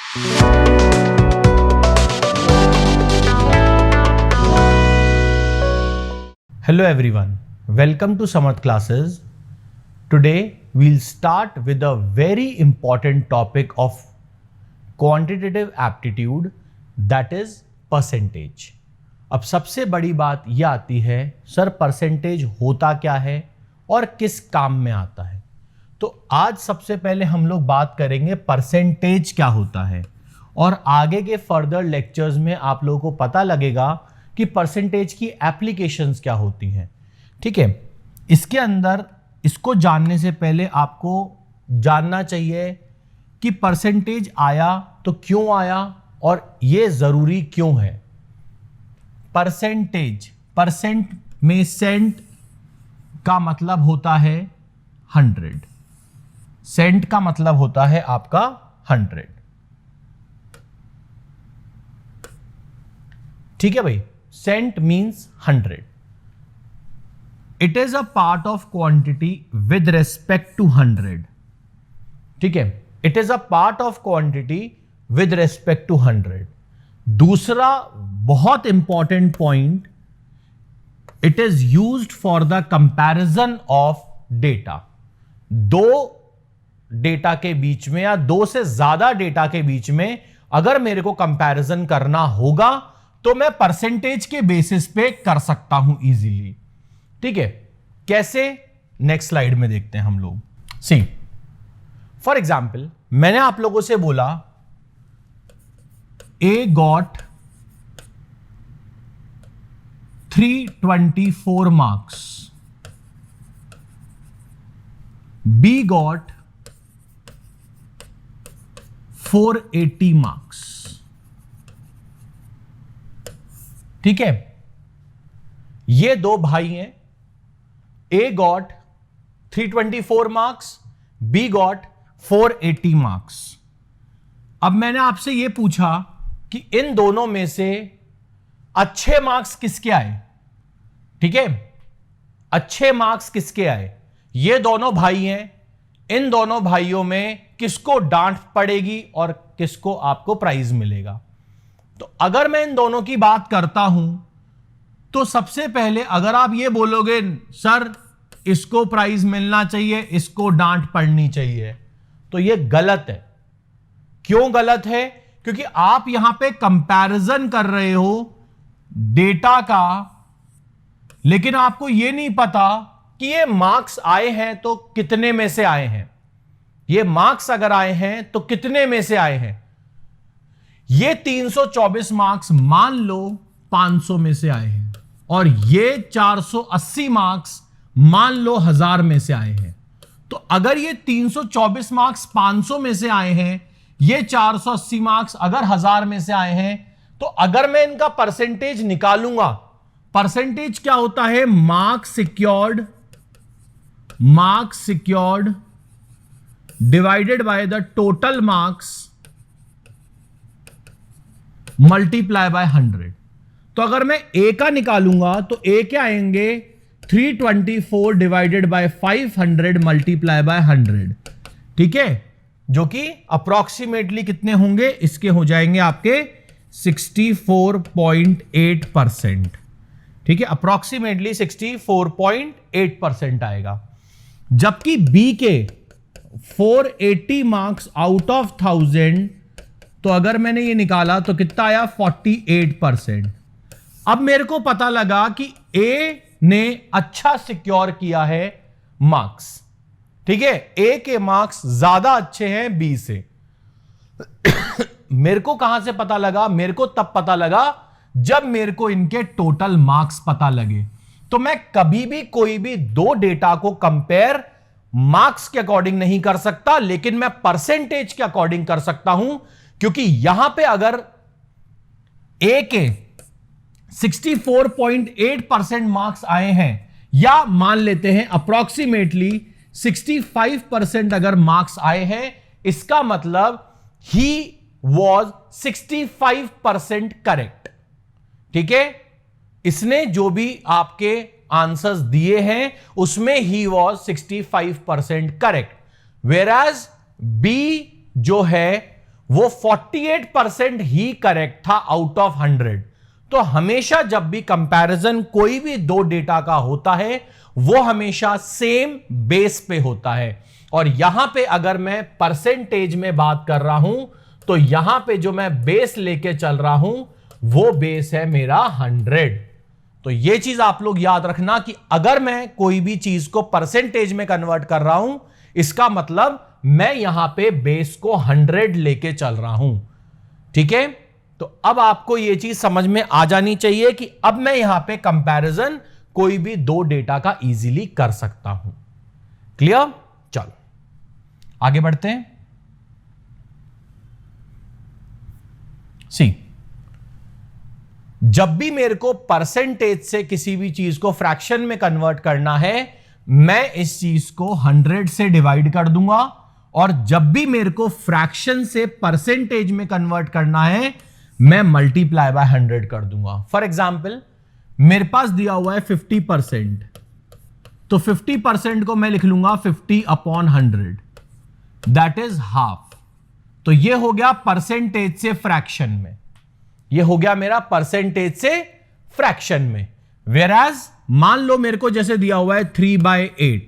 Hello everyone, welcome to Samarth classes. Today we'll start with a very important topic of quantitative aptitude, that is percentage. अब सबसे बड़ी बात यह आती है, सर परसेंटेज होता क्या है और किस काम में आता है। तो आज सबसे पहले हम लोग बात करेंगे परसेंटेज क्या होता है, और आगे के फर्दर लेक्चर्स में आप लोगों को पता लगेगा कि परसेंटेज की एप्लीकेशंस क्या होती हैं। ठीक है, इसके अंदर इसको जानने से पहले आपको जानना चाहिए कि परसेंटेज आया तो क्यों आया और ये जरूरी क्यों है। परसेंटेज, परसेंट में सेंट का मतलब होता है 100, सेंट का मतलब होता है आपका 100। ठीक है भाई, cent means 100. It is a part of quantity with respect to 100. ठीक है, it is a part of quantity with respect to 100. दूसरा बहुत important point, it is used for the comparison of data. दो डेटा के बीच में या दो से ज्यादा डेटा के बीच में अगर मेरे को कंपैरिजन करना होगा तो मैं परसेंटेज के बेसिस पे कर सकता हूं इजीली। ठीक है, कैसे, नेक्स्ट स्लाइड में देखते हैं हम लोग। सी फॉर एग्जाम्पल, मैंने आप लोगों से बोला A got 324 marks, B got 480 marks. ठीक है, ये दो भाई हैं, A got 324 marks, B got 480 marks. अब मैंने आपसे यह पूछा कि इन दोनों में से अच्छे मार्क्स किसके आए। ठीक है, अच्छे मार्क्स किसके आए, ये दोनों भाई हैं, इन दोनों भाइयों में किसको डांट पड़ेगी और किसको आपको प्राइज मिलेगा। तो अगर मैं इन दोनों की बात करता हूं तो सबसे पहले अगर आप ये बोलोगे सर इसको प्राइज मिलना चाहिए, इसको डांट पड़नी चाहिए, तो ये गलत है। क्यों गलत है? क्योंकि आप यहां पे कंपैरिजन कर रहे हो डेटा का, लेकिन आपको ये नहीं पता कि ये मार्क्स आए हैं तो कितने में से आए हैं, ये मार्क्स अगर आए हैं तो कितने में से आए हैं। ये 324 मार्क्स मान लो 500 में से आए हैं, और ये 480 मार्क्स मान लो 1000 में से आए हैं। तो अगर ये 324 मार्क्स 500 में से आए हैं, ये 480 मार्क्स अगर 1000 में से आए हैं, तो अगर मैं इनका परसेंटेज निकालूंगा, परसेंटेज क्या होता है, marks secured divided by the total marks multiply by 100। तो अगर मैं ए का निकालूंगा तो ए क्या आएंगे, 324 डिवाइडेड बाय 500 मल्टीप्लाई बाय 100। ठीक है, जो कि अप्रोक्सीमेटली कितने होंगे, इसके हो जाएंगे आपके 64.8%। ठीक है, अप्रोक्सीमेटली 64.8% आएगा। जबकि बी के 480 मार्क्स आउट ऑफ 1000, तो अगर मैंने ये निकाला तो कितना आया, 48%। अब मेरे को पता लगा कि ए ने अच्छा सिक्योर किया है मार्क्स। ठीक है, ए के मार्क्स ज्यादा अच्छे हैं बी से। मेरे को कहां से पता लगा, मेरे को तब पता लगा जब मेरे को इनके टोटल मार्क्स पता लगे। तो मैं कभी भी कोई भी दो डेटा को कंपेयर मार्क्स के अकॉर्डिंग नहीं कर सकता, लेकिन मैं परसेंटेज के अकॉर्डिंग कर सकता हूं, क्योंकि यहां पे अगर ए के 64.8% मार्क्स आए हैं, या मान लेते हैं अप्रोक्सीमेटली 65% अगर मार्क्स आए हैं, इसका मतलब ही वॉज 65% करेक्ट। ठीक है, इसने जो भी आपके आंसर्स दिए हैं उसमें ही was 65% correct, whereas B जो है वो 48% ही करेक्ट था आउट ऑफ 100। तो हमेशा जब भी कंपैरिजन कोई भी दो डेटा का होता है वो हमेशा सेम बेस पे होता है। और यहां पे अगर मैं परसेंटेज में बात कर रहा हूं तो यहां पे जो मैं बेस लेके चल रहा हूं वो बेस है मेरा 100। तो ये चीज आप लोग याद रखना कि अगर मैं कोई भी चीज को परसेंटेज में कन्वर्ट कर रहा हूं इसका मतलब मैं यहां पे बेस को 100 लेके चल रहा हूं। ठीक है, तो अब आपको यह चीज समझ में आ जानी चाहिए कि अब मैं यहां पे कंपैरिजन कोई भी दो डेटा का इजीली कर सकता हूं। क्लियर? चलो आगे बढ़ते हैं। सी, जब भी मेरे को परसेंटेज से किसी भी चीज को फ्रैक्शन में कन्वर्ट करना है मैं इस चीज को 100 से डिवाइड कर दूंगा, और जब भी मेरे को फ्रैक्शन से परसेंटेज में कन्वर्ट करना है मैं मल्टीप्लाई बाय 100 कर दूंगा। फॉर एग्जाम्पल मेरे पास दिया हुआ है 50%, तो 50% को मैं लिख लूंगा 50/100, दैट इज हाफ। तो ये हो गया परसेंटेज से फ्रैक्शन में, ये हो गया मेरा परसेंटेज से फ्रैक्शन में। वेराज मान लो मेरे को जैसे दिया हुआ है 3/8,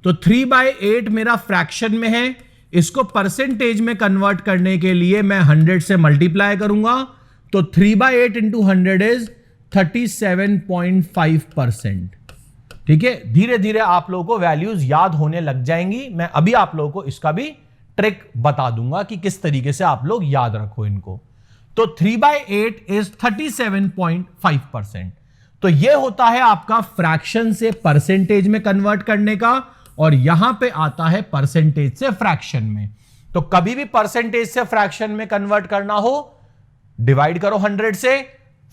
तो 3/8 मेरा फ्रैक्शन में है, इसको परसेंटेज में कन्वर्ट करने के लिए मैं 100 से मल्टीप्लाई करूंगा, तो 3/8 इंटू 100 इज 37.5%। ठीक है, धीरे धीरे आप लोगों को वैल्यूज याद होने लग जाएंगी। मैं अभी आप लोगों को इसका भी ट्रिक बता दूंगा कि किस तरीके से आप लोग याद रखो इनको। तो 3/8 इज 37.5%। तो यह होता है आपका फ्रैक्शन से परसेंटेज में कन्वर्ट करने का, और यहां पे आता है परसेंटेज से फ्रैक्शन में। तो कभी भी परसेंटेज से फ्रैक्शन में कन्वर्ट करना हो डिवाइड करो 100 से,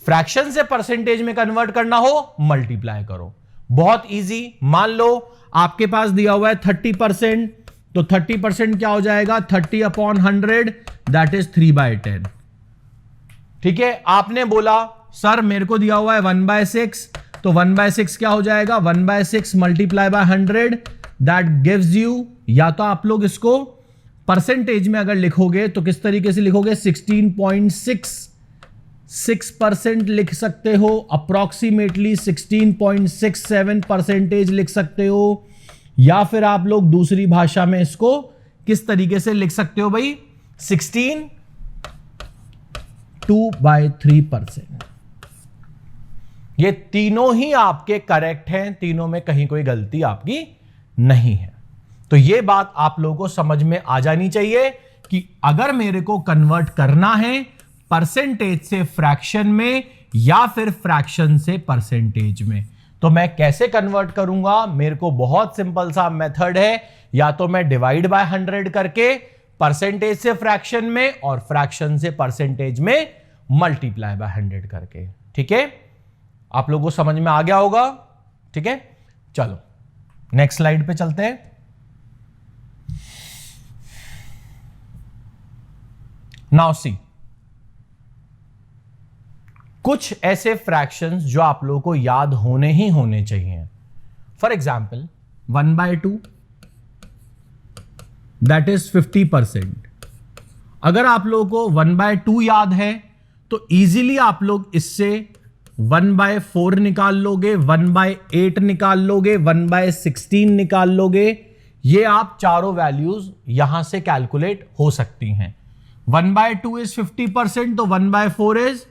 फ्रैक्शन से परसेंटेज में कन्वर्ट करना हो मल्टीप्लाई करो। बहुत इजी। मान लो आपके पास दिया हुआ है 30%, तो 30% क्या हो जाएगा 30/100, दैट इज 3/10। ठीक है, आपने बोला सर मेरे को दिया हुआ है 1/6, तो 1/6 क्या हो जाएगा 1/6 multiply by 100, that gives you, या तो आप लोग इसको परसेंटेज में अगर लिखोगे तो किस तरीके से लिखोगे 16.66% लिख सकते हो, अप्रोक्सीमेटली 16.67% लिख सकते हो, या फिर आप लोग दूसरी भाषा में इसको किस तरीके से लिख सकते हो भाई 16.2/3%। ये तीनों ही आपके करेक्ट हैं, तीनों में कहीं कोई गलती आपकी नहीं है। तो ये बात आप लोगों को समझ में आ जानी चाहिए कि अगर मेरे को कन्वर्ट करना है परसेंटेज से फ्रैक्शन में या फिर फ्रैक्शन से परसेंटेज में, तो मैं कैसे कन्वर्ट करूंगा। मेरे को बहुत सिंपल सा मेथड है, या तो मैं डिवाइड बाय 100 करके परसेंटेज से फ्रैक्शन में और फ्रैक्शन से परसेंटेज में मल्टीप्लाई बाय 100 करके। ठीक है, आप लोगों को समझ में आ गया होगा। ठीक है, चलो नेक्स्ट स्लाइड पे चलते हैं। नाउ सी, कुछ ऐसे फ्रैक्शंस जो आप लोगों को याद होने ही होने चाहिए। For example 1/2, that is 50%। अगर आप लोगों को 1/2 याद है तो इजीली आप लोग इससे 1/4 निकाल लोगे, 1/8 निकाल लोगे, 1/16 निकाल लोगे। ये आप चारों वैल्यूज यहां से कैलकुलेट हो सकती हैं। 1/2 इज 50%, तो 1/4 is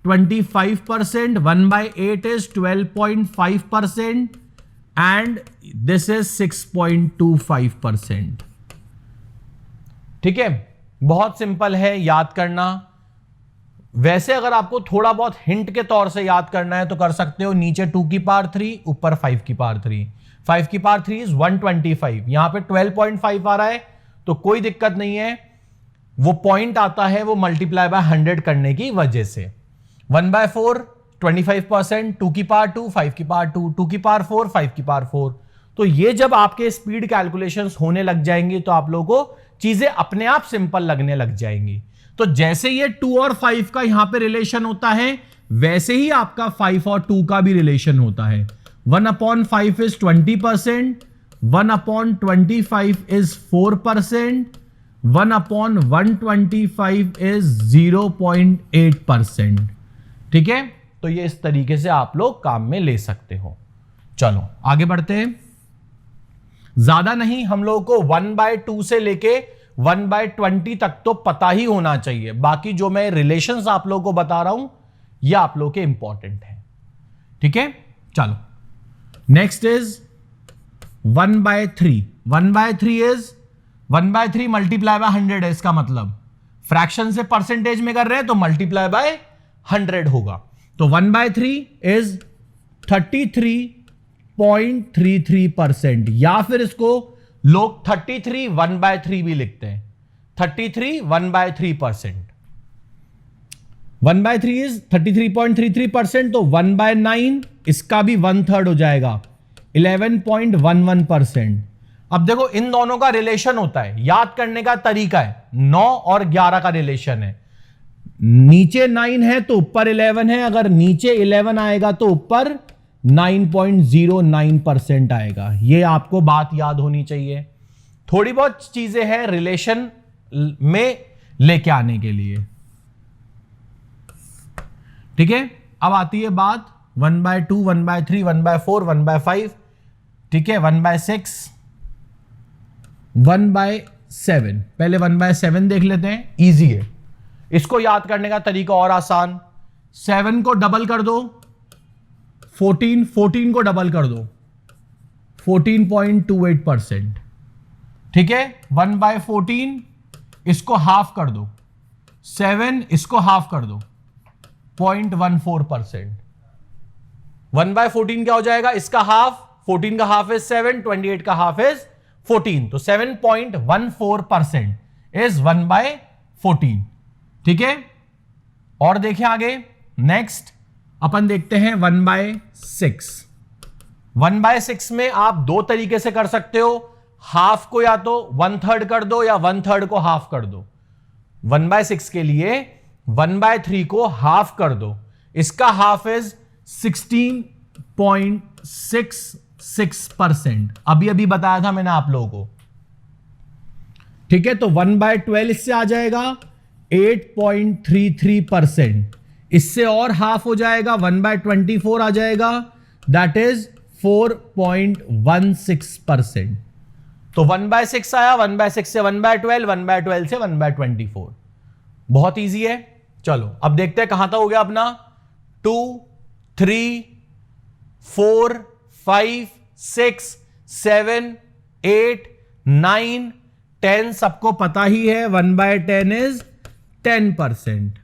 25%, 1/8 is 12.5% and this is 6.25%। ठीक है, बहुत सिंपल है याद करना। वैसे अगर आपको थोड़ा बहुत हिंट के तौर से याद करना है तो कर सकते हो, नीचे 2 की पावर 3, ऊपर 5 की पावर 3। 5 की पावर 3 इज 125, यहां पे 12.5 आ रहा है तो कोई दिक्कत नहीं है, वो पॉइंट आता है वो मल्टीप्लाई बाय 100 करने की वजह से। 1/4 25%, 2 की पावर 2, 5 की पावर 2, 2 की पावर 4, 5 की पावर 4। तो ये जब आपके स्पीड कैलकुलेशंस होने लग जाएंगी तो आप लोगों को चीजें अपने आप सिंपल लगने लग जाएंगी। तो जैसे ये 2 और 5 का यहां पे रिलेशन होता है वैसे ही आपका 5 और 2 का भी रिलेशन होता है। 1/5 इज 20%, 1/25 इज 4%, 1/125 इज 0.8%। ठीक है, तो ये इस तरीके से आप लोग काम में ले सकते हो। चलो आगे बढ़ते हैं। ज्यादा नहीं, हम लोगों को 1/2 से लेके 1/20 तक तो पता ही होना चाहिए। बाकी जो मैं रिलेशंस आप लोगों को बता रहा हूं ये आप लोगों के इंपॉर्टेंट है। ठीक है, चलो next is 1/3। 1/3 is 1/3 multiply by 100 है। इसका मतलब फ्रैक्शन से परसेंटेज में कर रहे हैं तो मल्टीप्लाई बाय 100 होगा। तो 1/3 इज 33.33%, या फिर इसको लोग 33 1/3 भी लिखते हैं। 33 1/3%। 1/3 इज 33.33%, तो 1/9 इसका भी 1/3 हो जाएगा, 11.11%। अब देखो इन दोनों का रिलेशन होता है, याद करने का तरीका है। 9 और 11 का रिलेशन है। नीचे 9 है तो ऊपर 11 है, अगर नीचे 11 आएगा तो ऊपर 9.09% आएगा। ये आपको बात याद होनी चाहिए। थोड़ी बहुत चीजें हैं रिलेशन में लेके आने के लिए। ठीक है, अब आती है बात 1/2, 1/3, 1/4, 1/5। ठीक है, 1/6, 1/7। पहले 1/7 देख लेते हैं, इजी है। इसको याद करने का तरीका और आसान। 7 को डबल कर दो 14, 14 को डबल कर दो 14.28%। ठीक है, 1/14 इसको हाफ कर दो 7, इसको हाफ कर दो 0.14%। 1/14 क्या हो जाएगा? इसका हाफ, 14 का हाफ इज 7, 28 का हाफ इज 14, तो 7.14% इज 1/14। ठीक है, और देखें आगे। नेक्स्ट अपन देखते हैं 1/6। 1/6 में आप दो तरीके से कर सकते हो। हाफ को या तो 1/3 कर दो या 1/3 को हाफ कर दो। 1/6 के लिए 1/3 को हाफ कर दो, इसका हाफ इज 16.66%। अभी अभी बताया था मैंने आप लोगों को। ठीक है, तो 1/12 इससे आ जाएगा 8.33%। इससे और हाफ हो जाएगा, 1/24 आ जाएगा, दैट इज 4.16%। तो 1/6 आया, 1/6 से 1/12, 1/12 से 1/24। बहुत इजी है। चलो अब देखते हैं कहां तक हो गया अपना। 2, 3, 4, 5, 6, 7, 8, 9, 10 सबको पता ही है। 1/10 इज 10%।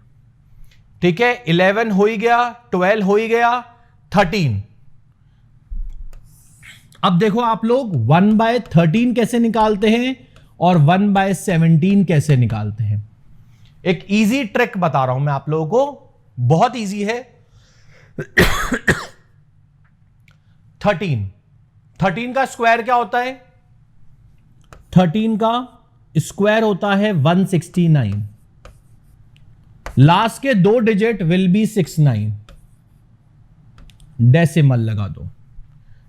ठीक है, 11 हो ही गया, 12 हो ही गया, 13। अब देखो आप लोग 1/13 कैसे निकालते हैं और 1/17 कैसे निकालते हैं। एक इजी ट्रिक बता रहा हूं मैं आप लोगों को, बहुत इजी है। 13 का स्क्वायर क्या होता है? 13 का स्क्वायर होता है 169। लास्ट के दो डिजिट विल बी 69, डेसिमल लगा दो।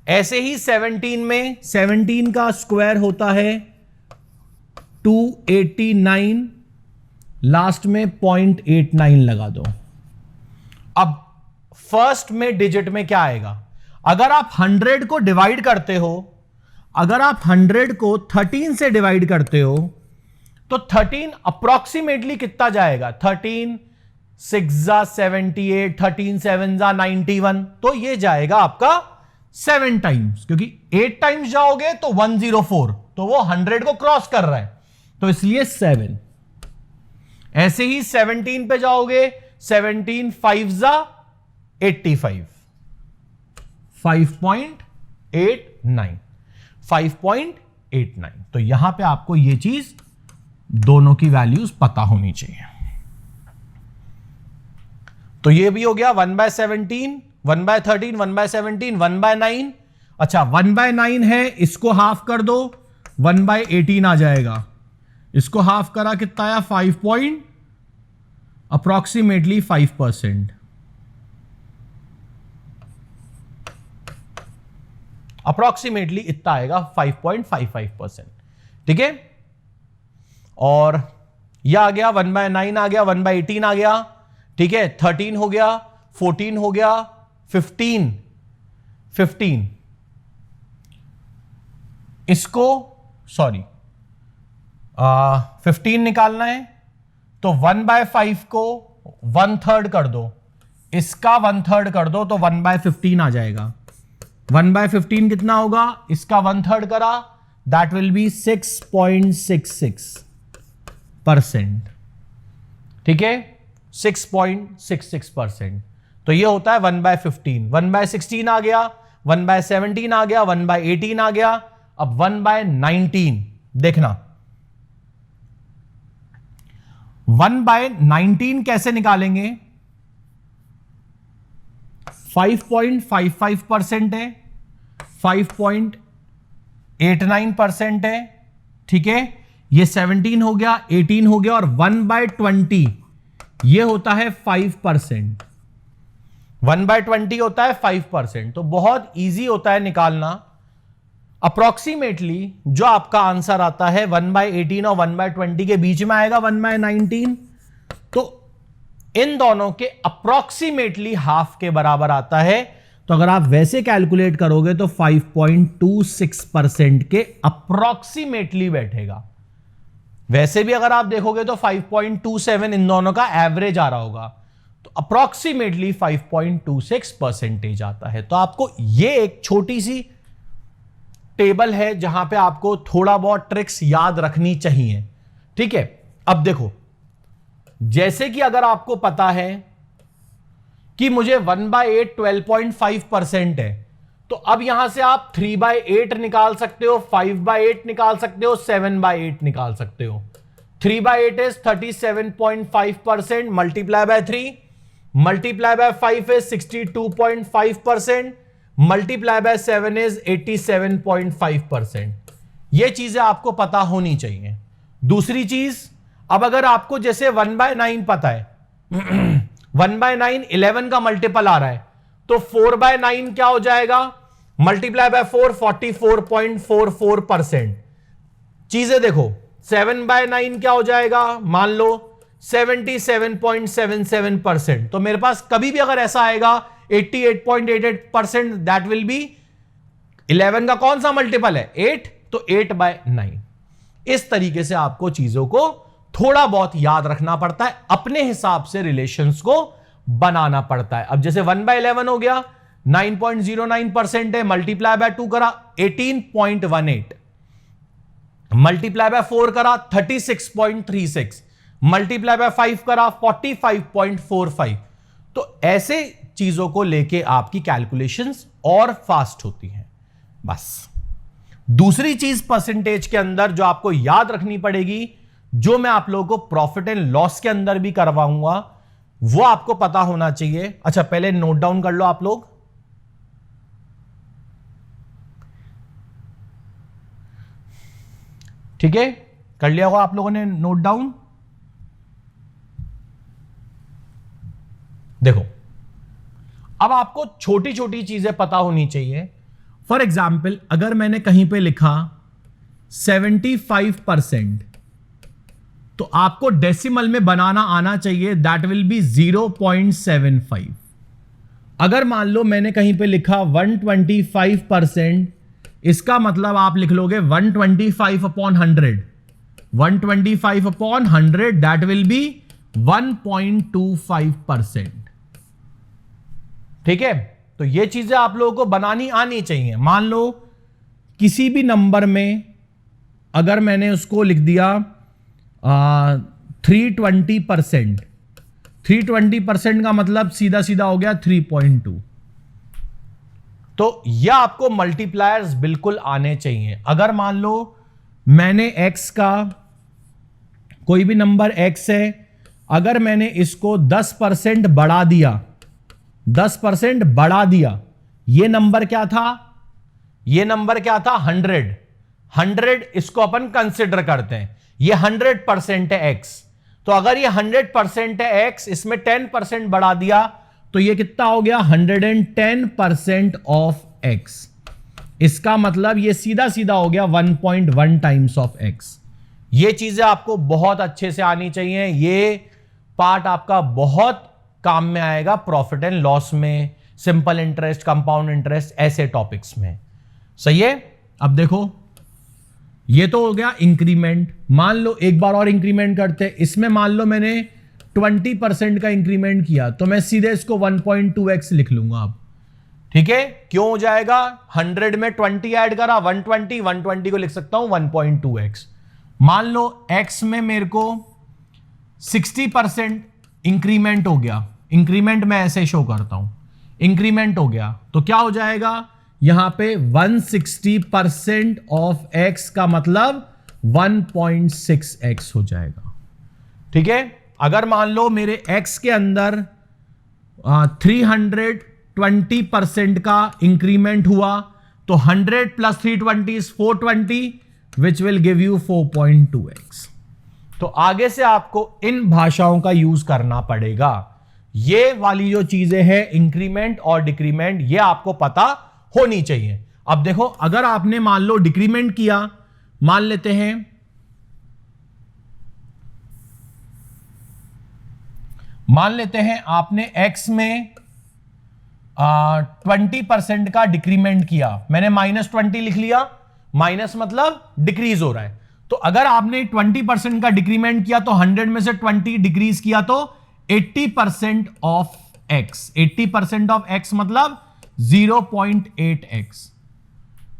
ऐसे ही 17 में 17 का स्क्वायर होता है 289, लास्ट में 0.89 लगा दो। अब फर्स्ट में डिजिट में क्या आएगा? अगर आप 100 को डिवाइड करते हो, अगर आप 100 को 13 से डिवाइड करते हो तो 13 अप्रोक्सीमेटली कितना जाएगा? 13 6 78, 13 7 91, तो ये जाएगा आपका 7 टाइम्स, क्योंकि 8 टाइम्स जाओगे तो 104, तो वो 100 को क्रॉस कर रहा है, तो इसलिए 7। ऐसे ही 17 पे जाओगे, 17 5 85, 5.89, 5.89। तो यहां पे आपको ये चीज दोनों की वैल्यूज पता होनी चाहिए। तो ये भी हो गया 1/17, 1/13, 1/17, 1/9। अच्छा 1/9 है, इसको हाफ कर दो, 1/18 आ जाएगा। इसको हाफ करा कितना आया? 5% अप्रोक्सीमेटली इतना आएगा, 5.55%। ठीक है, और यह आ गया 1/9 आ गया, 1/18 आ गया, ठीक है, 13 हो गया, 14 हो गया, 15 इसको सॉरी 15 निकालना है तो 1/5 को 1/3 कर दो, इसका 1/3 कर दो तो 1/15 आ जाएगा। 1/15 कितना होगा, इसका 1/3 करा, दैट विल बी 6.66%, ठीक है, 6.66%। तो ये होता है 1/15। 1/16 आ गया, 1/17 आ गया, 1/18 आ गया, अब 1/19 देखना। 1/19 कैसे निकालेंगे, 5.55% है, 5.89% है, ठीक है, ये 17 हो गया, 18 हो गया, और 1/20 ये होता है 5%। 1/20 होता है 5%। तो बहुत इजी होता है निकालना। अप्रोक्सीमेटली जो आपका आंसर आता है 1/18 और 1/20 के बीच में आएगा 1/19। तो इन दोनों के अप्रोक्सीमेटली हाफ के बराबर आता है। तो अगर आप वैसे कैलकुलेट करोगे तो 5.26% के अप्रोक्सीमेटली बैठेगा। वैसे भी अगर आप देखोगे तो 5.27 इन दोनों का एवरेज आ रहा होगा, तो अप्रोक्सीमेटली 5.26% आता है। तो आपको ये एक छोटी सी टेबल है जहां पे आपको थोड़ा बहुत ट्रिक्स याद रखनी चाहिए, ठीक है। अब देखो, जैसे कि अगर आपको पता है कि मुझे 1/8 12.5% है, तो अब यहां से आप 3/8 निकाल सकते हो, 5/8 निकाल सकते हो, 7/8 निकाल सकते हो। 3/8 is 37.5%, multiply by 3, multiply by 5 is 62.5%, multiply by 7 is 87.5%। ये चीजें आपको पता होनी चाहिए। दूसरी चीज, अब अगर आपको जैसे 1/9 पता है 1/9 11 का मल्टीपल आ रहा है, तो 4/9 क्या हो जाएगा, मल्टीप्लाई बाय 4 44.44%। चीजें देखो, 7/9 क्या हो जाएगा, मान लो 77.77%। तो मेरे पास कभी भी अगर ऐसा आएगा 88.88%, दैट विल बी 11 का कौन सा मल्टीपल है, 8, तो 8/9। इस तरीके से आपको चीजों को थोड़ा बहुत याद रखना पड़ता है, अपने हिसाब से रिलेशंस को बनाना पड़ता है। अब जैसे 1/11 हो गया, 9.09% है, मल्टीप्लाई बाय 2 करा 18.18, मल्टीप्लाई बाय 4 करा 36.36, मल्टीप्लाई बाय 5 करा 45.45। तो ऐसे चीजों को लेके आपकी कैलकुलेशंस और फास्ट होती हैं। बस दूसरी चीज परसेंटेज के अंदर जो आपको याद रखनी पड़ेगी, जो मैं आप लोगों को प्रॉफिट एंड लॉस के अंदर भी करवाऊंगा, वो आपको पता होना चाहिए। अच्छा, पहले नोट डाउन कर लो आप लोग। ठीक है, कर लिया होगा आप लोगों ने नोट डाउन। देखो, अब आपको छोटी छोटी चीजें पता होनी चाहिए। फॉर एग्जाम्पल, अगर मैंने कहीं पे लिखा 75%, तो आपको डेसिमल में बनाना आना चाहिए, दैट विल बी 0.75। अगर मान लो मैंने कहीं पे लिखा 125%, इसका मतलब आप लिख लोगे 125/100, 125/100, दैट विल बी 1.25%। ठीक है, तो ये चीजें आप लोगों को बनानी आनी चाहिए। मान लो किसी भी नंबर में अगर मैंने उसको लिख दिया 320%, 320% का मतलब सीधा सीधा हो गया 3.2। तो यह आपको मल्टीप्लायर्स बिल्कुल आने चाहिए। अगर मान लो मैंने x का कोई भी नंबर x है, अगर मैंने इसको 10% बढ़ा दिया, 10% बढ़ा दिया, ये नंबर क्या था, ये नंबर क्या था 100। 100 इसको अपन कंसिडर करते हैं, ये 100% है x। तो अगर ये 100% है x, इसमें 10% बढ़ा दिया तो ये कितना हो गया 110% ऑफ x। इसका मतलब ये सीधा सीधा हो गया 1.1 टाइम्स ऑफ x। ये चीजें आपको बहुत अच्छे से आनी चाहिए। ये पार्ट आपका बहुत काम में आएगा प्रॉफिट एंड लॉस में, सिंपल इंटरेस्ट, कंपाउंड इंटरेस्ट, ऐसे टॉपिक्स में। सही है। अब देखो, ये तो हो गया इंक्रीमेंट। मान लो एक बार और इंक्रीमेंट करते, इसमें मान लो मैंने 20% का इंक्रीमेंट किया, तो मैं सीधे इसको 1.2x लिख लूंगा अब। ठीक है, क्यों हो जाएगा? 100 में 20 ऐड करा, 120 को लिख सकता हूं 1.2x। मान लो x में मेरे को 60% इंक्रीमेंट हो गया। इंक्रीमेंट मैं ऐसे शो करता हूं, इंक्रीमेंट हो गया तो क्या हो जाएगा यहां पे 160% ऑफ x का मतलब 1.6x हो जाएगा। ठीक है, अगर मान लो मेरे x के अंदर 320% का इंक्रीमेंट हुआ तो 100 plus 320 is 420 which will give you 4.2x। तो आगे से आपको इन भाषाओं का यूज करना पड़ेगा। ये वाली जो चीजें हैं इंक्रीमेंट और डिक्रीमेंट, ये आपको पता होनी चाहिए। अब देखो, अगर आपने मान लो डिक्रीमेंट किया, मान लेते हैं आपने x में 20% का डिक्रीमेंट किया, मैंने -20 लिख लिया। माइनस मतलब डिक्रीज हो रहा है। तो अगर आपने 20% का डिक्रीमेंट किया तो 100 में से 20 डिक्रीज किया तो 80% ऑफ x। 80% ऑफ x मतलब 0.8x।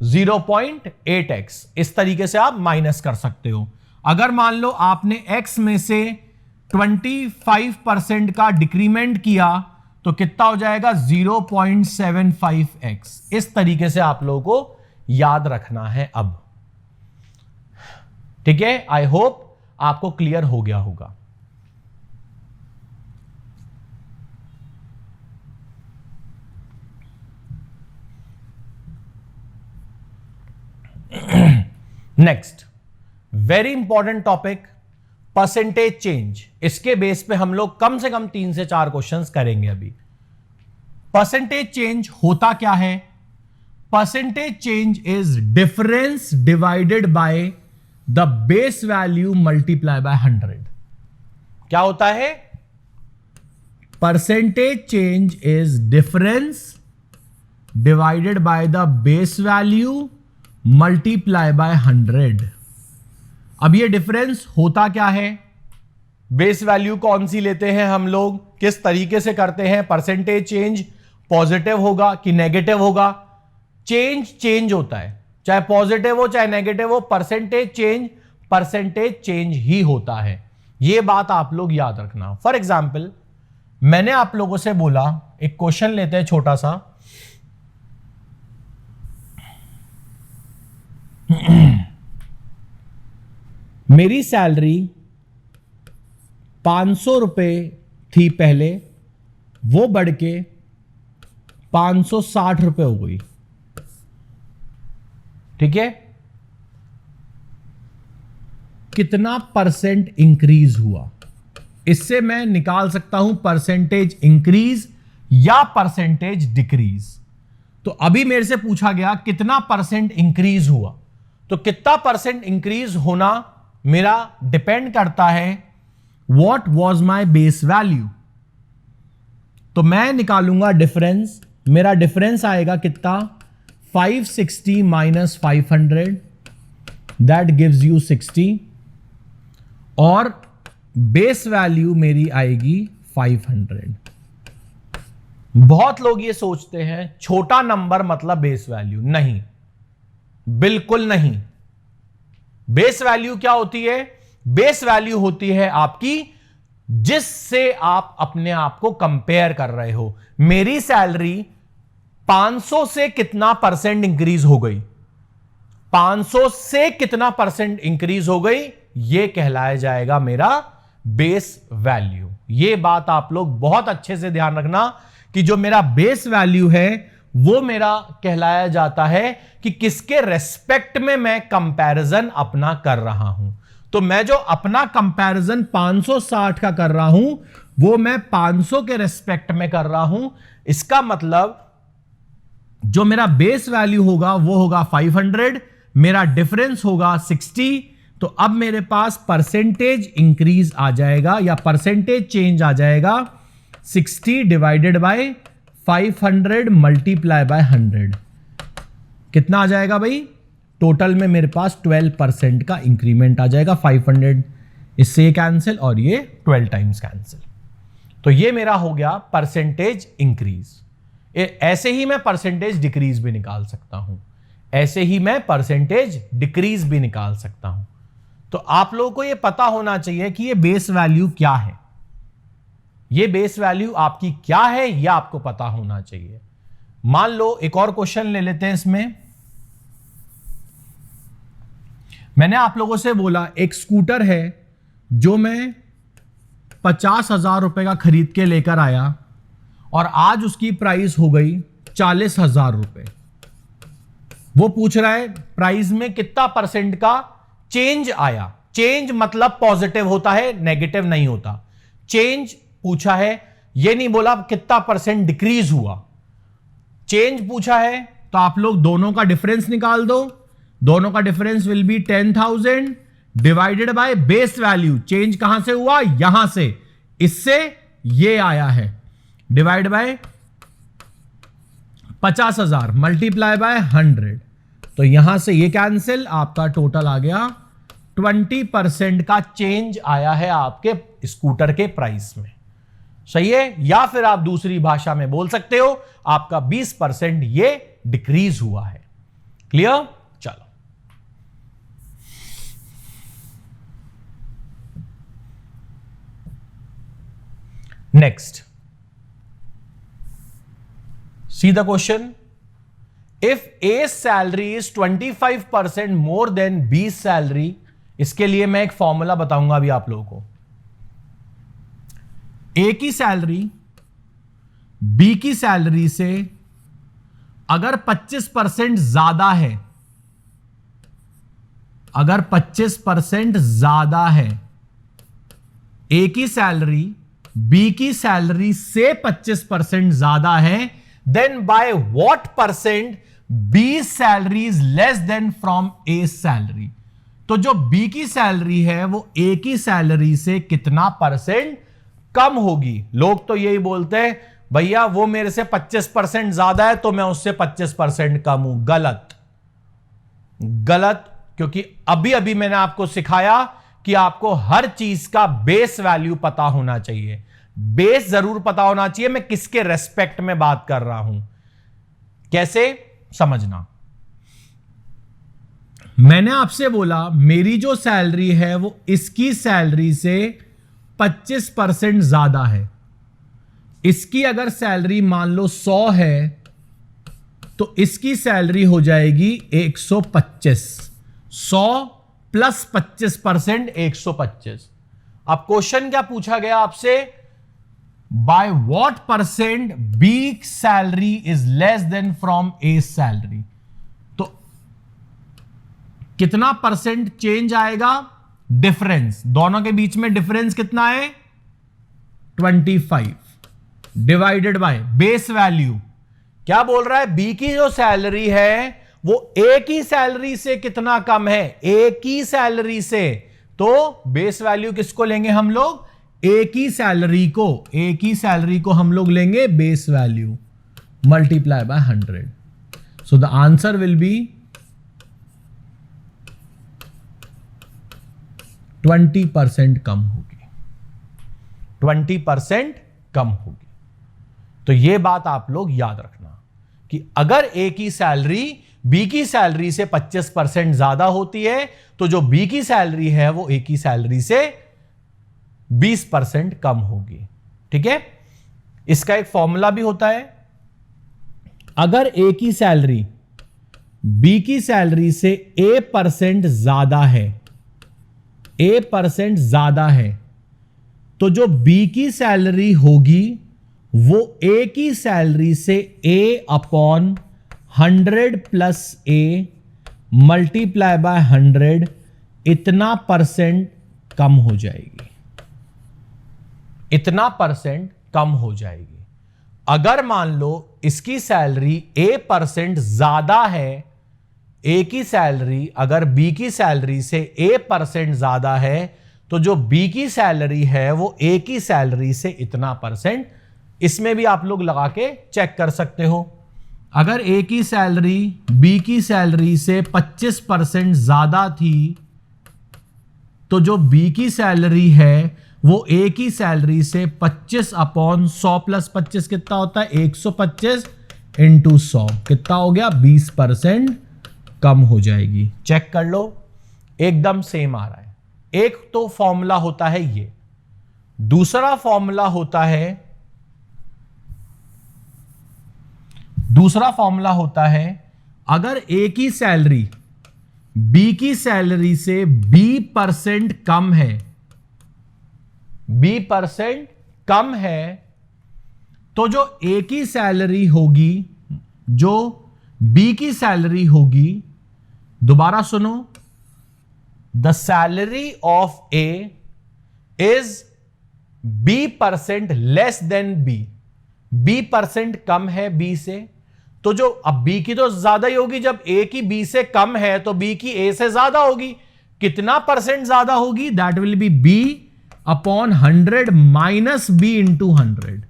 0.8x इस तरीके से आप माइनस कर सकते हो। अगर मान लो आपने x में से 25% का डिक्रीमेंट किया तो कितना हो जाएगा 0.75x। इस तरीके से आप लोगों को याद रखना है अब। ठीक है, आई होप आपको क्लियर हो गया होगा। Next very important topic, percentage change. इसके बेस पे हम लोग कम से कम 3 से 4 क्वेश्चंस करेंगे अभी। परसेंटेज चेंज होता क्या है? Percentage change is difference divided by the base value multiply by 100। क्या होता है? Percentage change is difference divided by the base value multiply by 100। अब ये डिफरेंस होता क्या है? बेस वैल्यू कौन सी लेते हैं हम लोग, किस तरीके से करते हैं? परसेंटेज चेंज पॉजिटिव होगा कि नेगेटिव होगा? चेंज होता है, चाहे पॉजिटिव हो चाहे नेगेटिव हो, परसेंटेज चेंज ही होता है। यह बात आप लोग याद रखना। फॉर एग्जाम्पल, मैंने आप लोगों से बोला, एक क्वेश्चन लेते हैं छोटा सा। मेरी सैलरी 500 रुपए थी पहले, वो बढ़ के 560 रुपए हो गई। ठीक है, कितना परसेंट इंक्रीज हुआ? इससे मैं निकाल सकता हूं परसेंटेज इंक्रीज या परसेंटेज डिक्रीज। तो अभी मेरे से पूछा गया कितना परसेंट इंक्रीज हुआ, तो कितना परसेंट इंक्रीज होना मेरा डिपेंड करता है what was my base value. तो मैं निकालूंगा डिफरेंस। मेरा डिफरेंस आएगा कितना? 560 माइनस 500 दैट गिव्स यू 60 और बेस वैल्यू मेरी आएगी 500। बहुत लोग ये सोचते हैं छोटा नंबर मतलब बेस वैल्यू। नहीं, बिल्कुल नहीं। बेस वैल्यू क्या होती है? बेस वैल्यू होती है आपकी जिससे आप अपने आप को कंपेयर कर रहे हो। मेरी सैलरी 500 से कितना परसेंट इंक्रीज हो गई, 500 से कितना परसेंट इंक्रीज हो गई, यह कहलाया जाएगा मेरा बेस वैल्यू। यह बात आप लोग बहुत अच्छे से ध्यान रखना कि जो मेरा बेस वैल्यू है वो मेरा कहलाया जाता है कि किसके रेस्पेक्ट में मैं कंपैरिजन अपना कर रहा हूं। तो मैं जो अपना कंपैरिजन 560 का कर रहा हूं वो मैं 500 के रेस्पेक्ट में कर रहा हूं। इसका मतलब जो मेरा बेस वैल्यू होगा वो होगा 500, मेरा डिफरेंस होगा 60, तो अब मेरे पास परसेंटेज इंक्रीज आ जाएगा या परसेंटेज चेंज आ जाएगा 60 डिवाइडेड बाय 500 मल्टीप्लाई बाय 100। कितना आ जाएगा भाई? टोटल में मेरे पास 12% का इंक्रीमेंट आ जाएगा। 500 इससे कैंसिल और ये 12 टाइम्स कैंसिल। तो ये मेरा हो गया परसेंटेज इंक्रीज। ऐसे ही मैं परसेंटेज डिक्रीज भी निकाल सकता हूं, ऐसे ही मैं परसेंटेज डिक्रीज भी निकाल सकता हूं। तो आप लोगों को यह पता होना चाहिए कि ये बेस वैल्यू क्या है, ये बेस वैल्यू आपकी क्या है, यह आपको पता होना चाहिए। मान लो एक और क्वेश्चन ले लेते हैं। इसमें मैंने आप लोगों से बोला एक स्कूटर है जो मैं 50,000 रुपए का खरीद के लेकर आया और आज उसकी प्राइस हो गई 40,000 रुपए। वो पूछ रहा है प्राइस में कितना परसेंट का चेंज आया। चेंज मतलब पॉजिटिव होता है, नेगेटिव नहीं होता। चेंज पूछा है, ये नहीं बोला कितना परसेंट डिक्रीज हुआ। चेंज पूछा है तो आप लोग दोनों का डिफरेंस निकाल दो। दोनों का difference will be 10,000 divided by base value. Change कहां से हुआ? यहां से, इससे ये आया है, डिवाइड बाय 50,000 मल्टीप्लाई बाय 100। तो यहां से ये कैंसिल, आपका टोटल आ गया 20% का चेंज आया है आपके स्कूटर के प्राइस में। सही है? या फिर आप दूसरी भाषा में बोल सकते हो आपका 20% ये डिक्रीज हुआ है। क्लियर? चलो next, see the question. If A's salary is 25% more than B's salary, इसके लिए मैं एक फॉर्मूला बताऊंगा अभी आप लोगों को। A की सैलरी B की सैलरी से अगर 25% ज्यादा है, अगर 25% ज्यादा है, A की सैलरी B की सैलरी से 25% ज्यादा है, then by what percent B's salary is less than from A's salary? तो जो B की सैलरी है वो A की सैलरी से कितना परसेंट कम होगी? लोग तो यही बोलते हैं भैया वो मेरे से 25% ज्यादा है तो मैं उससे 25% कम हूं। गलत, गलत। क्योंकि अभी अभी मैंने आपको सिखाया कि आपको हर चीज का बेस वैल्यू पता होना चाहिए। बेस जरूर पता होना चाहिए, मैं किसके रेस्पेक्ट में बात कर रहा हूं, कैसे समझना। मैंने आपसे बोला मेरी जो सैलरी है वो इसकी सैलरी से 25% ज्यादा है। इसकी अगर सैलरी मान लो 100 है तो इसकी सैलरी हो जाएगी 125। 100 प्लस 25% 125। अब क्वेश्चन क्या पूछा गया आपसे? By what percent B salary is less than from A salary. तो कितना परसेंट चेंज आएगा? डिफरेंस, दोनों के बीच में डिफरेंस कितना है? 25 डिवाइडेड बाय बेस वैल्यू। क्या बोल रहा है? बी की जो सैलरी है वो ए की सैलरी से कितना कम है? ए की सैलरी से। तो बेस वैल्यू किसको लेंगे हम लोग? ए की सैलरी को। ए की सैलरी को हम लोग लेंगे base value multiply by 100। So the answer will be 20% कम होगी। 20% कम होगी। तो यह बात आप लोग याद रखना कि अगर ए की सैलरी बी की सैलरी से 25% ज्यादा होती है तो जो बी की सैलरी है वो ए की सैलरी से 20% कम होगी। ठीक है? इसका एक फॉर्मूला भी होता है। अगर ए की सैलरी बी की सैलरी से A% ज्यादा है, A% ज्यादा है, तो जो बी की सैलरी होगी वो ए की सैलरी से A/100 plus A multiply by 100 इतना परसेंट कम हो जाएगी। इतना परसेंट कम हो जाएगी। अगर मान लो इसकी सैलरी A% ज्यादा है, ए की सैलरी अगर बी की सैलरी से A% ज्यादा है तो जो बी की सैलरी है वो ए की सैलरी से इतना %। इसमें भी आप लोग लगा के चेक कर सकते हो। अगर ए की सैलरी बी की सैलरी से 25% ज्यादा थी तो जो बी की सैलरी है वो ए की सैलरी से 25/100 + 25 कितना होता है 125 × 100 कितना हो गया 20% कम हो जाएगी। चेक कर लो, एकदम सेम आ रहा है। एक तो फॉर्मूला होता है ये, दूसरा फॉर्मूला होता है अगर ए की सैलरी बी की सैलरी से B% कम है, B% कम है तो जो ए की सैलरी होगी, जो बी की सैलरी होगी, दोबारा सुनो, the salary of A is B% less than B. B% कम है बी से, तो जो अब बी की तो ज्यादा ही होगी, जब ए की बी से कम है तो बी की ए से ज्यादा होगी। कितना % ज्यादा होगी? That will be B/100 minus B × 100,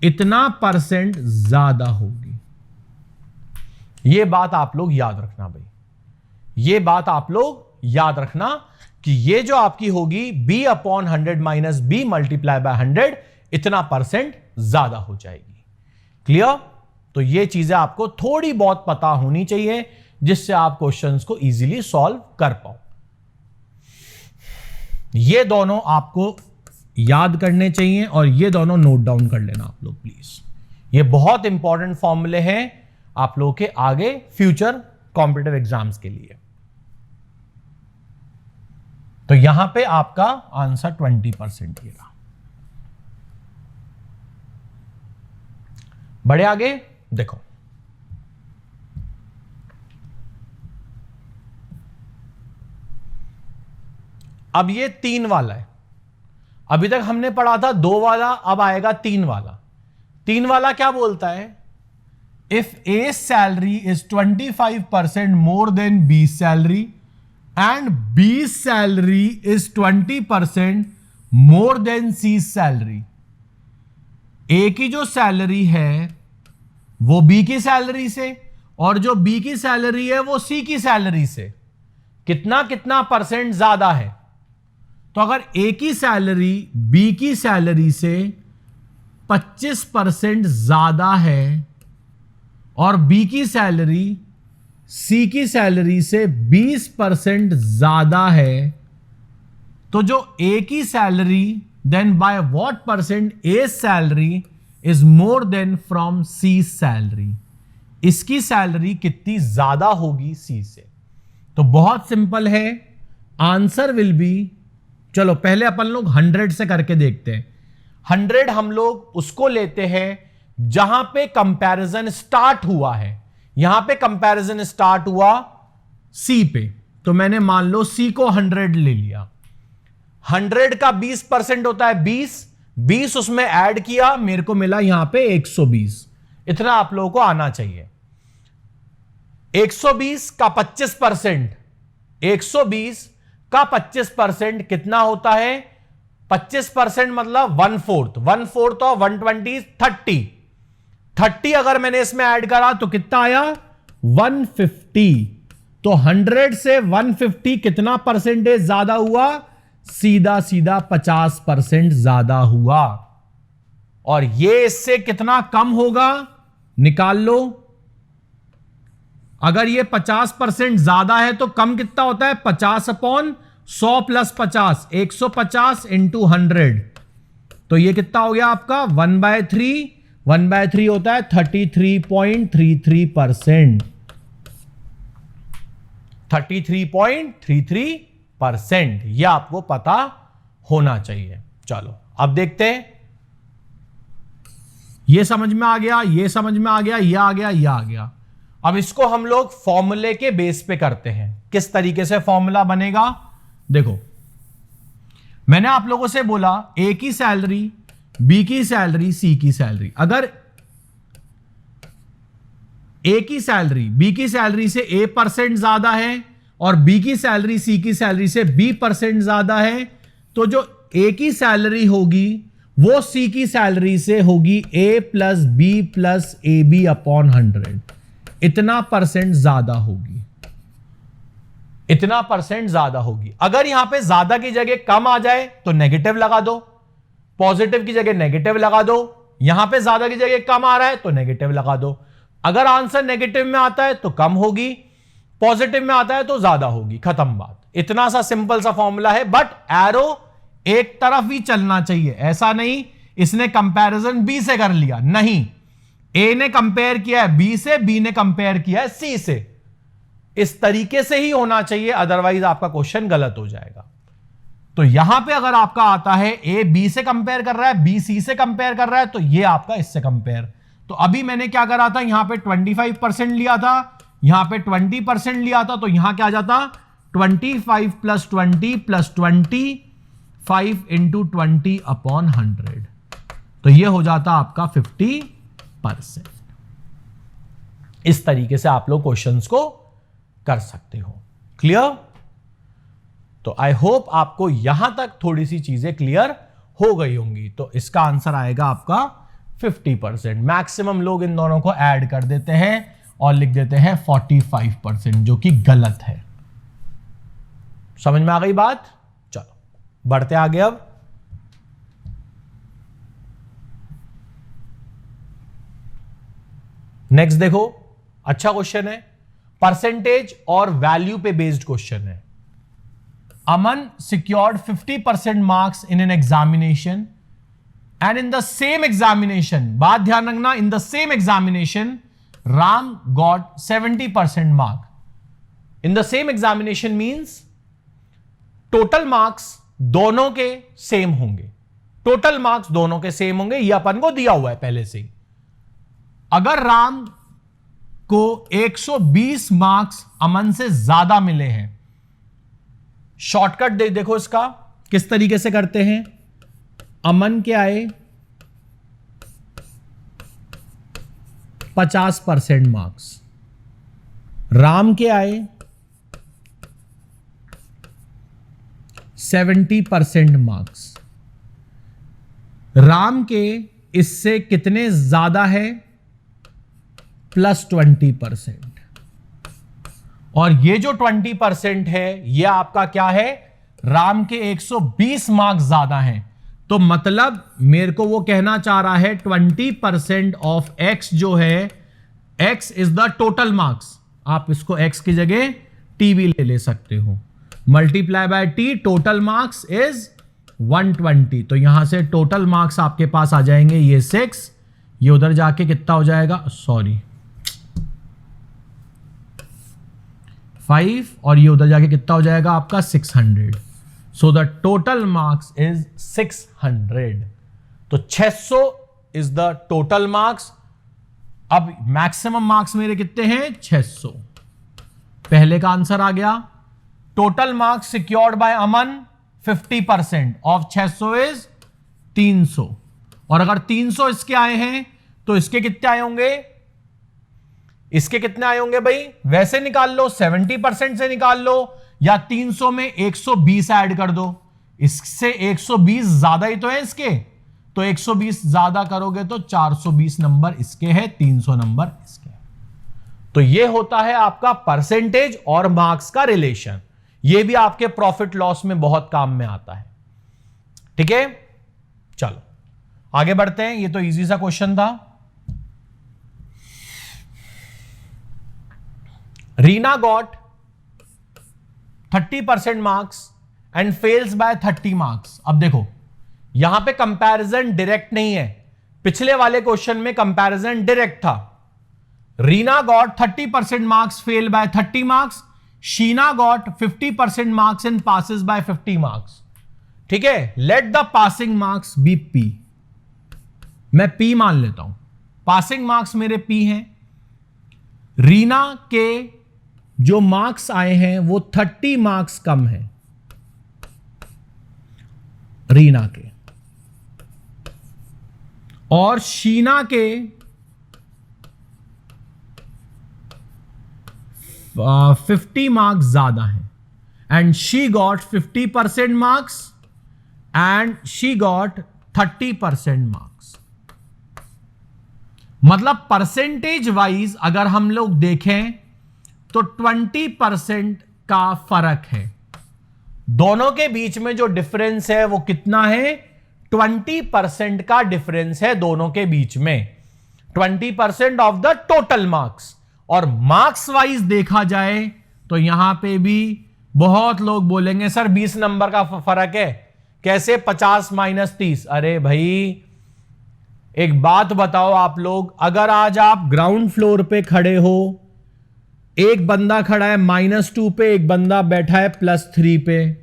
इतना % ज्यादा होगी। यह बात आप लोग याद रखना भाई, यह बात आप लोग याद रखना कि यह जो आपकी होगी B/100 माइनस B × 100 इतना % ज्यादा हो जाएगी। क्लियर? तो ये चीजें आपको थोड़ी बहुत पता होनी चाहिए जिससे आप क्वेश्चंस को इजीली सॉल्व कर पाओ। ये दोनों आपको याद करने चाहिए और ये दोनों नोट डाउन कर लेना आप लोग प्लीज। ये बहुत इंपॉर्टेंट फॉर्मूले हैं आप लोगों के आगे फ्यूचर कॉम्पिटिटिव एग्जाम्स के लिए। तो यहां पे आपका आंसर 20% ये रहा। बढ़े आगे, देखो अब ये 3 वाला है। अभी तक हमने पढ़ा था 2 वाला, अब आएगा 3 वाला। 3 वाला क्या बोलता है? If A salary is 25% more than B salary and B salary is 20% more than C salary. A की जो सैलरी है वो बी की सैलरी से, और जो बी की सैलरी है वो सी की सैलरी से कितना % ज्यादा है। तो अगर ए की सैलरी बी की सैलरी से 25% ज्यादा है और बी की सैलरी सी की सैलरी से 20% ज्यादा है, तो जो ए की salary than by what % A salary is more than from C salary, इसकी सैलरी कितनी ज्यादा होगी सी से। तो बहुत सिंपल है, आंसर विल बी, चलो पहले अपन लोग 100 से करके देखते हैं। 100 हम लोग उसको लेते हैं जहां पे कंपैरिजन स्टार्ट हुआ है। यहां पे कंपैरिजन स्टार्ट हुआ सी पे, तो मैंने मान लो सी को 100 ले लिया। 100 का 20% होता है 20 उसमें ऐड किया, मेरे को मिला यहां पे 120। इतना आप लोगों को आना चाहिए। 120 का 25%, 120 का 25% कितना होता है? 25% मतलब 1/4, 1/4 ऑफ 120 30 अगर मैंने इसमें ऐड करा तो कितना आया? 150। तो 100 से 150 कितना % ज्यादा हुआ? सीधा 50% ज्यादा हुआ। और ये इससे कितना कम होगा निकाल लो। अगर ये 50% ज्यादा है तो कम कितना होता है? 50/100 + 50, 150 × 100। तो ये कितना हो गया आपका? 1/3, 1/3 होता है 33.33%। 33.33%, यह आपको पता होना चाहिए। चलो अब देखते हैं, यह समझ में आ गया, यह समझ में आ गया, यह आ गया, यह आ गया। अब इसको हम लोग फॉर्मूले के बेस पे करते हैं। किस तरीके से फॉर्मूला बनेगा देखो, मैंने आप लोगों से बोला ए की सैलरी, बी की सैलरी, सी की सैलरी। अगर ए की सैलरी बी की सैलरी से ए % ज्यादा है और बी की सैलरी सी की सैलरी से बी % ज्यादा है, तो जो ए की सैलरी होगी वो सी की सैलरी से होगी A plus B plus A B upon 100, इतना % ज्यादा होगी, इतना % ज्यादा होगी। अगर यहां पे ज्यादा की जगह कम आ जाए तो नेगेटिव लगा दो, पॉजिटिव की जगह नेगेटिव लगा दो, यहां पे ज्यादा की जगह कम आ रहा है तो नेगेटिव लगा दो। अगर आंसर नेगेटिव में आता है तो कम होगी, पॉजिटिव में आता है तो ज्यादा होगी, खत्म बात। इतना सा सिंपल सा फॉर्मूला है, बट एरो एक तरफ ही चलना चाहिए। ऐसा नहीं इसने कंपैरिजन बी से कर लिया, नहीं, ए ने कंपेयर किया है बी से, बी ने कंपेयर किया है सी से, इस तरीके से ही होना चाहिए, अदरवाइज आपका क्वेश्चन गलत हो जाएगा। तो यहां पे अगर आपका आता है ए बी से कंपेयर कर रहा है, बी सी से कंपेयर कर रहा है, तो ये आपका इससे कंपेयर। तो अभी मैंने क्या करा था, यहां पे 25% लिया था, यहां पे 20% लिया था, तो यहां क्या आ जाता 25 प्लस 20 प्लस 25 इंटू 20 अपॉन 100, तो ये हो जाता आपका 50%। इस तरीके से आप लोग क्वेश्चंस को कर सकते हो। क्लियर? तो आई होप आपको यहां तक थोड़ी सी चीजें क्लियर हो गई होंगी। तो इसका आंसर आएगा आपका 50%। मैक्सिमम लोग इन दोनों को ऐड कर देते हैं और लिख देते हैं 45%, जो कि गलत है। समझ में आ गई बात? चलो बढ़ते आगे। अब नेक्स्ट देखो, अच्छा क्वेश्चन है, परसेंटेज और वैल्यू पे बेस्ड क्वेश्चन है। अमन secured 50% marks in an examination and in the same examination, बात ध्यान रखना, in the same examination Ram got 70% mark. In the same examination means total marks दोनों के सेम होंगे, टोटल मार्क्स दोनों के सेम होंगे, यह अपन को दिया हुआ है पहले से ही। अगर राम को 120 मार्क्स अमन से ज्यादा मिले हैं, शॉर्टकट देखो इसका किस तरीके से करते हैं। अमन के आए 50% मार्क्स, राम के आए 70% मार्क्स। राम के इससे कितने ज्यादा है, प्लस 20%, और ये जो 20% है ये आपका क्या है, राम के 120 मार्क्स ज्यादा हैं। तो मतलब मेरे को वो कहना चाह रहा है 20% ऑफ x जो है, x is the total marks, आप इसको x की जगह t भी ले सकते हो, multiply by t, total marks is 120। तो यहां से टोटल मार्क्स आपके पास आ जाएंगे ये 6, ये उधर जाके कितना हो जाएगा, सॉरी 5, और ये उधर जाके कितना हो जाएगा आपका 600। So the total marks is 600। तो 600 इज द टोटल मार्क्स। अब मैक्सिमम मार्क्स मेरे कितने हैं, 600। पहले का आंसर आ गया। Total marks secured by Aman 50% of 600 is 300, और अगर 300 इसके आए हैं तो इसके कितने आए होंगे, इसके कितने आए होंगे भाई, वैसे निकाल लो, 70% से निकाल लो, या 300 में 120 ऐड कर दो, इससे 120 ज्यादा ही तो है इसके, तो 120 ज्यादा करोगे तो 420 नंबर इसके है, 300 नंबर इसके है। तो ये होता है आपका परसेंटेज और मार्क्स का रिलेशन। ये भी आपके प्रॉफिट लॉस में बहुत काम में आता है। ठीक है, चलो आगे बढ़ते हैं। ये तो इजी सा क्वेश्चन था। Reena got 30% marks and fails by 30 marks. अब देखो यहां पे कंपैरिजन डायरेक्ट नहीं है, पिछले वाले क्वेश्चन में कंपैरिजन डायरेक्ट था। Reena got 30% marks, fail by 30 marks. Sheena got 50% marks and passes by 50 marks. ठीक है, let the passing marks be P. मैं पी मान लेता हूं, पासिंग मार्क्स मेरे पी हैं। रीना के जो मार्क्स आए हैं वो 30 मार्क्स कम है रीना के, और शीना के 50 मार्क्स ज्यादा है, and she got 50% marks and she got 30% marks. मतलब परसेंटेज वाइज अगर हम लोग देखें तो 20% का फर्क है। दोनों के बीच में जो डिफरेंस है वो कितना है? 20% का डिफरेंस है दोनों के बीच में, 20% ऑफ द टोटल मार्क्स। और मार्क्स वाइज देखा जाए तो यहां पे भी बहुत लोग बोलेंगे सर 20 नंबर का फर्क है, कैसे 50 माइनस 30? अरे भाई एक बात बताओ आप लोग, अगर आज आप ग्राउंड फ्लोर पे खड़े हो, एक बंदा खड़ा है -2 पे, एक बंदा बैठा है +3 पे,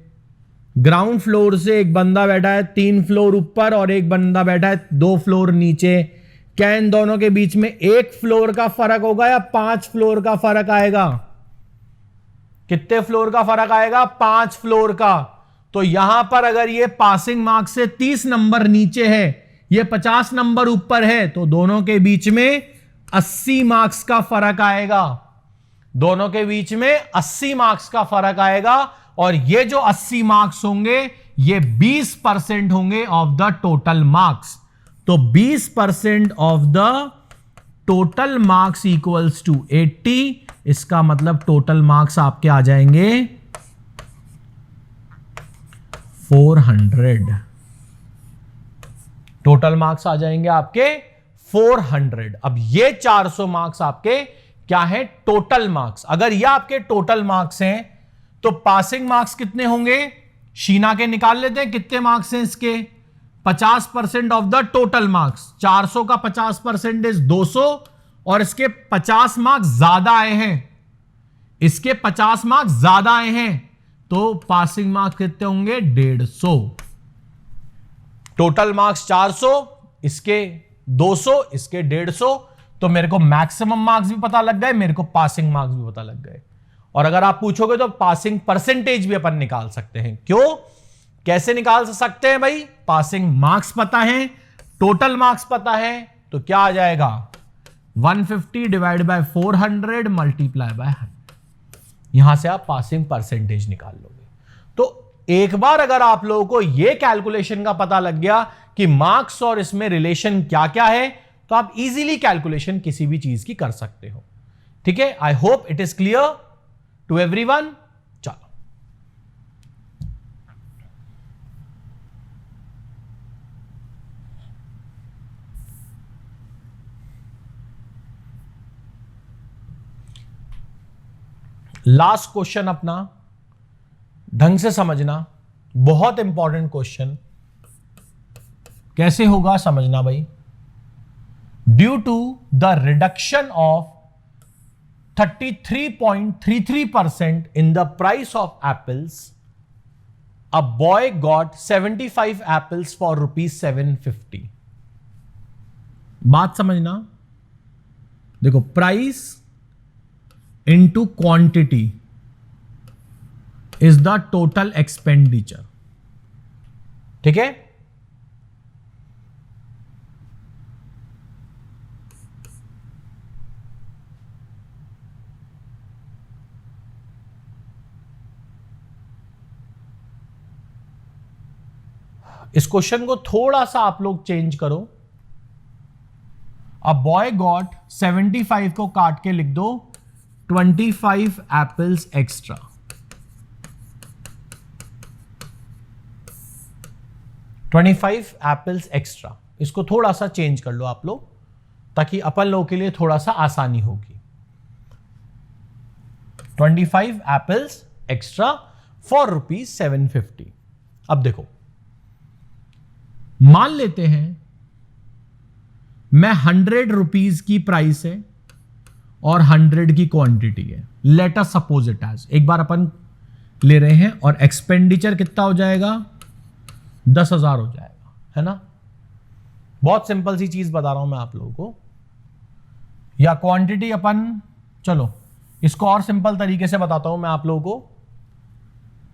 ग्राउंड फ्लोर से एक बंदा बैठा है 3 फ्लोर ऊपर और एक बंदा बैठा है 2 फ्लोर नीचे, क्या इन दोनों के बीच में 1 फ्लोर का फर्क होगा या 5 फ्लोर का फर्क आएगा? कितने फ्लोर का फर्क आएगा? 5 फ्लोर का। तो यहां पर अगर ये पासिंग मार्क्स से 30 नंबर नीचे है, ये 50 नंबर ऊपर है, तो दोनों के बीच में 80 मार्क्स का फर्क आएगा। दोनों के बीच में 80 मार्क्स का फर्क आएगा, और ये जो 80 मार्क्स होंगे ये 20% होंगे ऑफ द टोटल मार्क्स। तो 20% of the total marks equals to 80। इसका मतलब टोटल मार्क्स आपके आ जाएंगे 400। टोटल मार्क्स आ जाएंगे आपके 400। अब ये 400 मार्क्स आपके क्या है? Total marks. अगर ये आपके टोटल मार्क्स हैं तो पासिंग मार्क्स कितने होंगे? शीना के निकाल लेते हैं, कितने मार्क्स हैं इसके? 50% ऑफ द टोटल मार्क्स। 400 का 50% इज 200, और इसके 50 मार्क्स ज्यादा आए हैं, इसके 50 मार्क्स ज्यादा आए हैं, तो पासिंग मार्क्स कितने होंगे? 150। टोटल मार्क्स 400, इसके 200, इसके 150, तो मेरे को मैक्सिमम मार्क्स भी पता लग गए, मेरे को पासिंग मार्क्स भी पता लग गए। और अगर आप पूछोगे तो पासिंग परसेंटेज भी अपन निकाल सकते हैं। क्यों? कैसे निकाल सकते हैं भाई? पासिंग मार्क्स पता है, टोटल मार्क्स पता है, तो क्या आ जाएगा? 150 डिवाइड बाय 400 मल्टीप्लाई बाय 100। यहां से आप पासिंग परसेंटेज निकाल लोगे। तो एक बार अगर आप लोगों को यह कैलकुलेशन का पता लग गया कि मार्क्स और इसमें रिलेशन क्या क्या है, तो आप इजीली कैलकुलेशन किसी भी चीज की कर सकते हो। ठीक है? I hope it is clear to everyone. चलो लास्ट क्वेश्चन अपना ढंग से समझना, बहुत इंपॉर्टेंट क्वेश्चन। कैसे होगा समझना भाई। Due to the reduction of 33.33% in the price of apples, a boy got 75 apples for ₹750। बात समझना, देखो price into quantity is the total expenditure. ठीक है? इस क्वेश्चन को थोड़ा सा आप लोग चेंज करो। अ बॉय गॉट 75 को काट के लिख दो 25 एप्पल्स एक्स्ट्रा। 25 एप्पल्स एक्स्ट्रा, इसको थोड़ा सा चेंज कर लो आप लोग, ताकि अपन लोगों के लिए थोड़ा सा आसानी होगी। 25 एप्पल्स एक्स्ट्रा फॉर ₹750। अब देखो, मान लेते हैं मैं 100 रुपीज की प्राइस है और 100 की क्वांटिटी है। Let us suppose it as, एक बार अपन ले रहे हैं, और एक्सपेंडिचर कितना हो जाएगा? 10,000 हो जाएगा, है ना? बहुत सिंपल सी चीज बता रहा हूं मैं आप लोगों को। या क्वांटिटी अपन, चलो इसको और सिंपल तरीके से बताता हूं मैं आप लोगों को।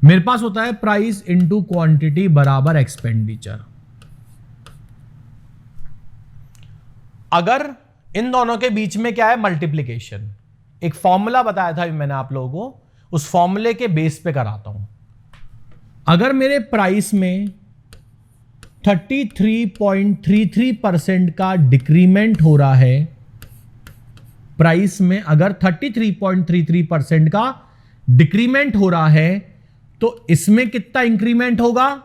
मेरे पास होता है प्राइस इंटू क्वांटिटी बराबर एक्सपेंडिचर। अगर इन दोनों के बीच में क्या है? मल्टीप्लीकेशन। एक फॉर्मूला बताया था मैंने आप लोगों को, उस फॉर्मूले के बेस पे कराता हूं। अगर मेरे प्राइस में 33.33% का डिक्रीमेंट हो रहा है, प्राइस में अगर 33.33% का डिक्रीमेंट हो रहा है, तो इसमें कितना इंक्रीमेंट होगा?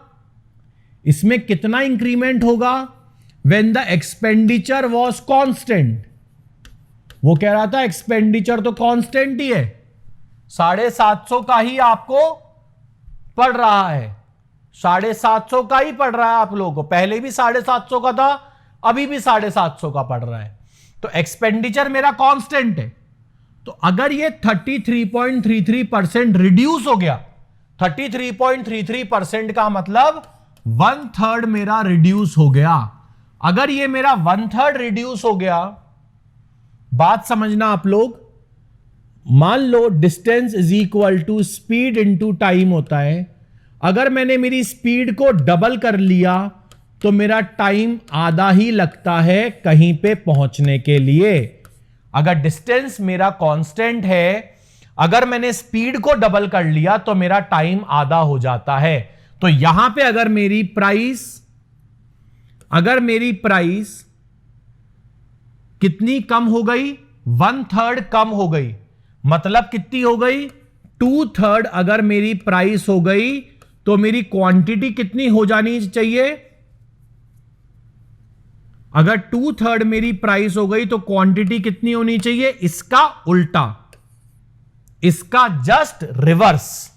इसमें कितना इंक्रीमेंट होगा? When the expenditure was constant. वो कह रहा था एक्सपेंडिचर तो कांस्टेंट ही है, 750 का ही आपको पड़ रहा है, 750 का ही पड़ रहा है आप लोगों को, पहले भी 750 का था, अभी भी 750 का पड़ रहा है, तो एक्सपेंडिचर मेरा कांस्टेंट है। तो अगर ये 33.33% रिड्यूस हो गया, 33.33% का मतलब 1/3 मेरा रिड्यूस हो गया। अगर ये मेरा 1/3 रिड्यूस हो गया, बात समझना आप लोग, मान लो distance is equal to speed into time होता है। अगर मैंने मेरी स्पीड को डबल कर लिया तो मेरा टाइम आधा ही लगता है कहीं पे पहुंचने के लिए। अगर डिस्टेंस मेरा कांस्टेंट है, अगर मैंने स्पीड को डबल कर लिया तो मेरा टाइम आधा हो जाता है। तो यहां पे अगर मेरी प्राइस कितनी कम हो गई? 1/3 कम हो गई, मतलब कितनी हो गई? 2/3 अगर मेरी प्राइस हो गई तो मेरी क्वांटिटी कितनी हो जानी चाहिए? अगर 2/3 मेरी प्राइस हो गई तो क्वांटिटी कितनी होनी चाहिए? इसका उल्टा, इसका जस्ट रिवर्स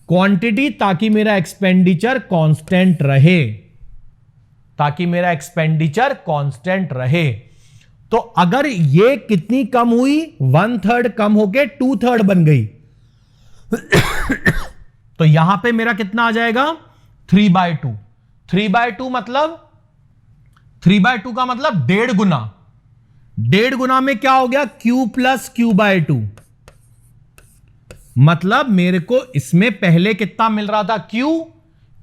क्वांटिटी, ताकि मेरा एक्सपेंडिचर कांस्टेंट रहे, ताकि मेरा एक्सपेंडिचर कांस्टेंट रहे। तो अगर ये कितनी कम हुई? 1/3 कम होके 2/3 बन गई तो यहां पे मेरा कितना आ जाएगा? 3/2। 3/2 मतलब 3/2 का मतलब 1.5 गुना। 1.5 गुना में क्या हो गया? Q + Q/2। मतलब मेरे को इसमें पहले कितना मिल रहा था? Q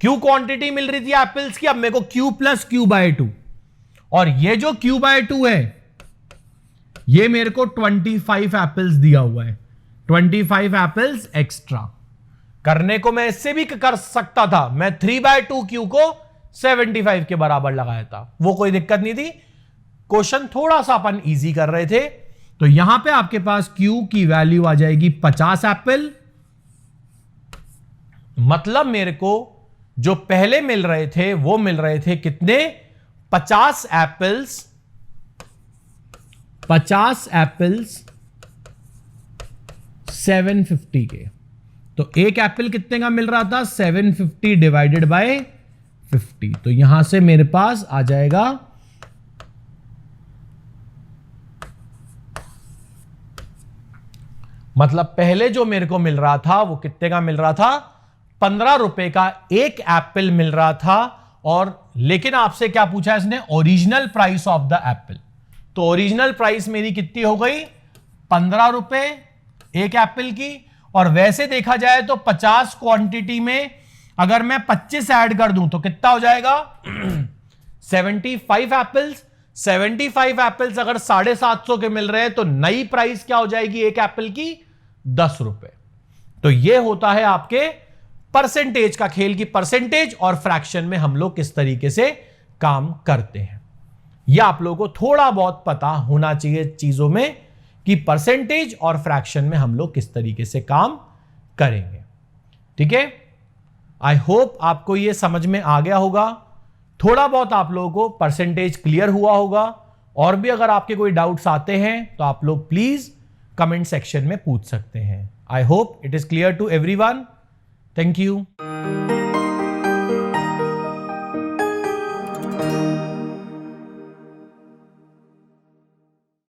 क्वांटिटी मिल रही थी एप्पल्स की, अब मेरे को Q + Q/2। और ये जो Q/2 है, ये मेरे को 25 एप्पल्स दिया हुआ है, 25 एप्पल्स एक्स्ट्रा। करने को मैं इससे भी कर सकता था, मैं 3/2 Q को 75 के बराबर लगाया था, वो कोई दिक्कत नहीं थी। क्वेश्चन थोड़ा सा अपन इजी कर रहे थे। तो यहां पे आपके पास Q की वैल्यू आ जाएगी 50 एप्पल। मतलब मेरे को जो पहले मिल रहे थे वो मिल रहे थे कितने? 50 एप्पल्स 750 के। तो एक एप्पल कितने का मिल रहा था? 750 डिवाइडेड बाय 50। तो यहां से मेरे पास आ जाएगा मतलब पहले जो मेरे को मिल रहा था वो कितने का मिल रहा था? 15 रुपए का एक एप्पल मिल रहा था। और लेकिन आपसे क्या पूछा है इसने? Original price of the Apple. तो ओरिजिनल प्राइस मेरी कितनी हो गई? 15 रुपए एक एप्पल की। और वैसे देखा जाए तो 50 क्वांटिटी में अगर मैं 25 ऐड कर दूं तो कितना हो जाएगा? 75 एप्पल्स। 75 एप्पल्स अगर 750 के मिल रहे हैं तो नई प्राइस क्या हो जाएगी एक एप्पल की? 10 रुपए। तो यह होता है आपके परसेंटेज का खेल, की परसेंटेज और फ्रैक्शन में हम लोग किस तरीके से काम करते हैं। यह आप लोगों को थोड़ा बहुत पता होना चाहिए चीजों में कि परसेंटेज और फ्रैक्शन में हम लोग किस तरीके से काम करेंगे। ठीक है, आई होप आपको यह समझ में आ गया होगा। थोड़ा बहुत आप लोगों को परसेंटेज क्लियर हुआ होगा। और भी अगर आपके कोई डाउट्स आते हैं तो आप लोग प्लीज कमेंट सेक्शन में पूछ सकते हैं। I hope it is clear to everyone. Thank you.